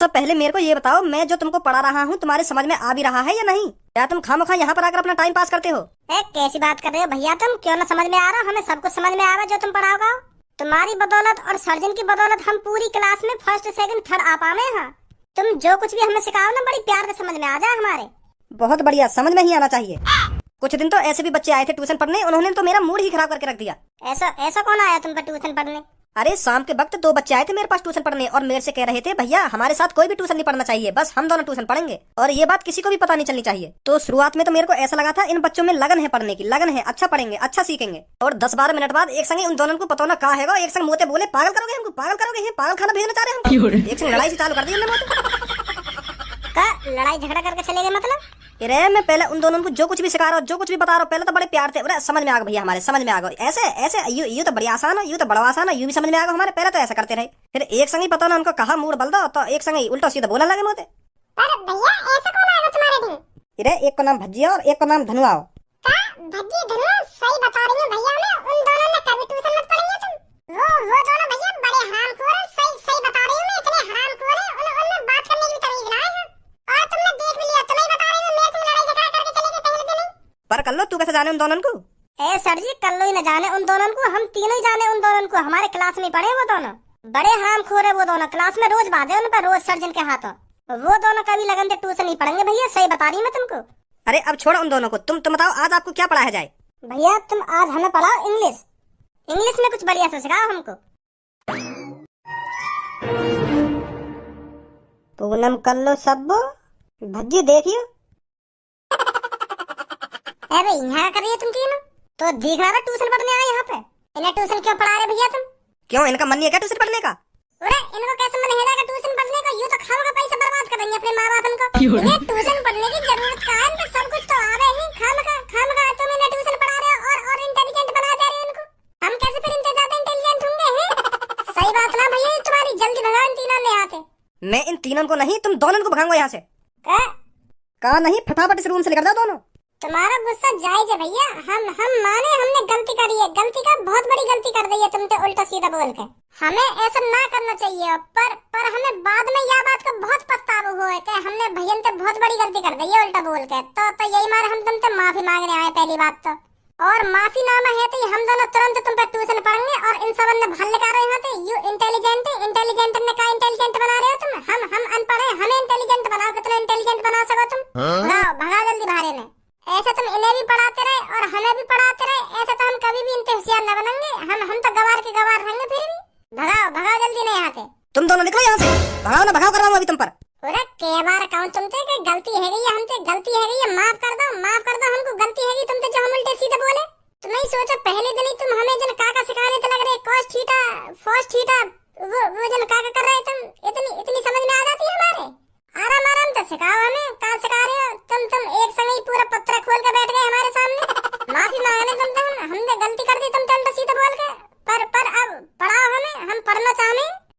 तो पहले मेरे को ये बताओ, मैं जो तुमको पढ़ा रहा हूँ तुम्हारे समझ में आ भी रहा है या नहीं? या तुम खामखा यहाँ पर आकर अपना टाइम पास करते हो? कैसी बात कर रहे हो भैया तुम? क्यों ना समझ में आ रहा? हमें सब कुछ समझ में आ रहा जो तुम पढ़ाओगे। तुम्हारी बदौलत और सर्जन की बदौलत हम पूरी क्लास में फर्स्ट सेकंड थर्ड आ पाए हैं। तुम जो कुछ भी हमें सिखाओ ना बड़ी प्यार से समझ में आ जाए हमारे। बहुत बढ़िया, समझ में ही आना चाहिए। कुछ दिन तो ऐसे भी बच्चे आए थे ट्यूशन पढ़ने, उन्होंने तो मेरा मूड ही खराब करके रख दिया। ऐसा कौन आया तुम पर ट्यूशन पढ़ने? अरे शाम के वक्त 2 बच्चे आए थे मेरे पास ट्यूशन पढ़ने और मेरे से कह रहे थे भैया हमारे साथ कोई भी ट्यूशन नहीं पढ़ना चाहिए, बस हम दोनों ट्यूशन पढ़ेंगे और ये बात किसी को भी पता नहीं चलनी चाहिए। तो शुरुआत में तो मेरे को ऐसा लगा था इन बच्चों में लगन है, पढ़ने की लगन है, अच्छा पढ़ेंगे, अच्छा सीखेंगे। और 10-12 मिनट बाद एक संग उन दोनों को पता ना कहा है, एक संग मोते बोले पागल करोगे हमको, पागल करोगे, पागल खाना भेजना चाह रहे हैं। एक संग लड़ाई से चालू कर दी लड़ाई झगड़ा करके चले गए मतलब? अरे मैं पहले उन दोनों को जो कुछ भी सिखा रहा हूँ, जो कुछ भी बता रहा हूँ, पहले तो बड़े प्यार थे। समझ में आ गया भैया, हमारे समझ में आ गया। ऐसे ऐसे यू तो बड़ी आसान है, यू तो बड़ा आसान है, यू भी समझ में आ गया हमारे। पहले तो ऐसा करते रहे, फिर एक संग ही पता ना उनको कहा मूड बल दो, तो एक संग ही उल्टा सीधा बोला लगे मोते। पर भैया ऐसा कौन आएगा तुम्हारे दिन? अरे एक को नाम भज्जिया और एक को नाम धनुआ। भज्जी धनुआ सही बता रही हूँ भैया, मैं उन दोनों ने कभी ट्यूशन मत पढ़ेंगे तुम। वो दोनों भैया बड़े हरामखोर हैं, सही बता रही हूँ मैं, इतने हरामखोर हैं उनमें बात करने की भी तमीज ना है। और तुमने देख भी लिया, तुम्हें बता रही हूँ मेरे से लड़ाई झगड़ा करके चले गए पहले दिन। पर कर लो, तू कैसे जाने उन दोनों को? ए सर जी कर लो ही न जाने उन दोनों को, हम तीनों ही जाने उन दोनों को। हमारे क्लास में पढ़े वो दोनों, बड़े हरामखोर है वो दोनों। क्लास में रोज बाधे उन पर, रोज सर्जन के हाथों। वो दोनों कभी लगन से ट्यूशन नहीं पढ़ेंगे भैया, सही बता रही मैं तुमको। अरे अब छोड़ो उन दोनों को, तुम बताओ आज आपको क्या पढ़ाया जाए? भैया तुम आज हमें पढ़ाओ इंग्लिश। इंग्लिश में कुछ बढ़िया से सिखाओ हमको। पूनम कर लो सब भज्जी देखियो। अरे यहाँ कर रही है तुम तीनों तो दिख रहा ट्यूशन पढ़ने आए यहाँ पे। इन्हें ट्यूशन क्यों पढ़ा रहे भैया तुम? क्यों इनका मन नहीं है क्या ट्यूशन पढ़ने का? अरे इनको कैसे मन है ट्यूशन पढ़ने का? यूं तो खाओगे पैसा बर्बाद कर रही है अपने माँ बाप इनको। इन्हें ट्यूशन पढ़ने की जरूरत कहाँ है? इनको सब कुछ तो आ रहे हैं। खामखा तुम इन्हें ट्यूशन पढ़ा रहे हो और इंटेलिजेंट बना दे रहे हो इनको। हम कैसे फिर इनसे ज्यादा इंटेलिजेंट होंगे हैं? सही बात ना भैया, तुम्हारी जल्दी भगाओ इन तीनों ने यहाँ से। मैं इन तीनों को नहीं, तुम दोनों को भगाऊंगा यहाँ से। कहा नहीं, फटाफट इस रूम से निकल जाओ दोनों। तुम्हारा गुस्सा जायज है भैया, हम माने हमने गलती करी है, गलती का बहुत बड़ी गलती कर दी है तुमने उल्टा सीधा बोल के। हमें ऐसा ना करना चाहिए, पर हमें बाद में यह बात का बहुत पछतावा हुआ है कि हमने भैया ने बहुत बड़ी गलती कर दी है उल्टा बोल के। तो यही मारे हम तुमसे माफी मांगने आए पहली बात तो। और माफी नामा है तो हम दोनों तुरंत तुम पर ट्यूशन पढ़ेंगे और इन सब ने भल निकाल रहे हैं। यू इंटेलिजेंट ने का इंटेलिजेंट बना रहे हो तुम? हम अनपढ़ हैं, हमें इंटेलिजेंट बनाओ। कितना इंटेलिजेंट बना सको तुम? भगाओ जल्दी बाहर ने। ऐसे तुम इन्हें भी पढ़ाते रहे और हमें भी पढ़ाते रहे, ऐसे तो हम कभी भी इनके होशियार न बनेंगे। हम तो गवार के गवार रहेंगे फिर भी। भगाओ जल्दी नहीं यहाँ से। तुम दोनों निकलो यहाँ से, भगाओ ना, भगाओ करवाऊंगा अभी तुम पर। पूरा कई बार अकाउंट तुमसे कि गलती है गई, हमसे गलती है गई, माफ कर दो हमको, गलती है गई तुमसे जो हम उल्टे सीधे बोले। तुम नहीं सोचो पहले दिन ही तुम हमें जन काका सिखाने तो लग रहे कॉस थीटा फॉस थीटा वो जन काका कर रहे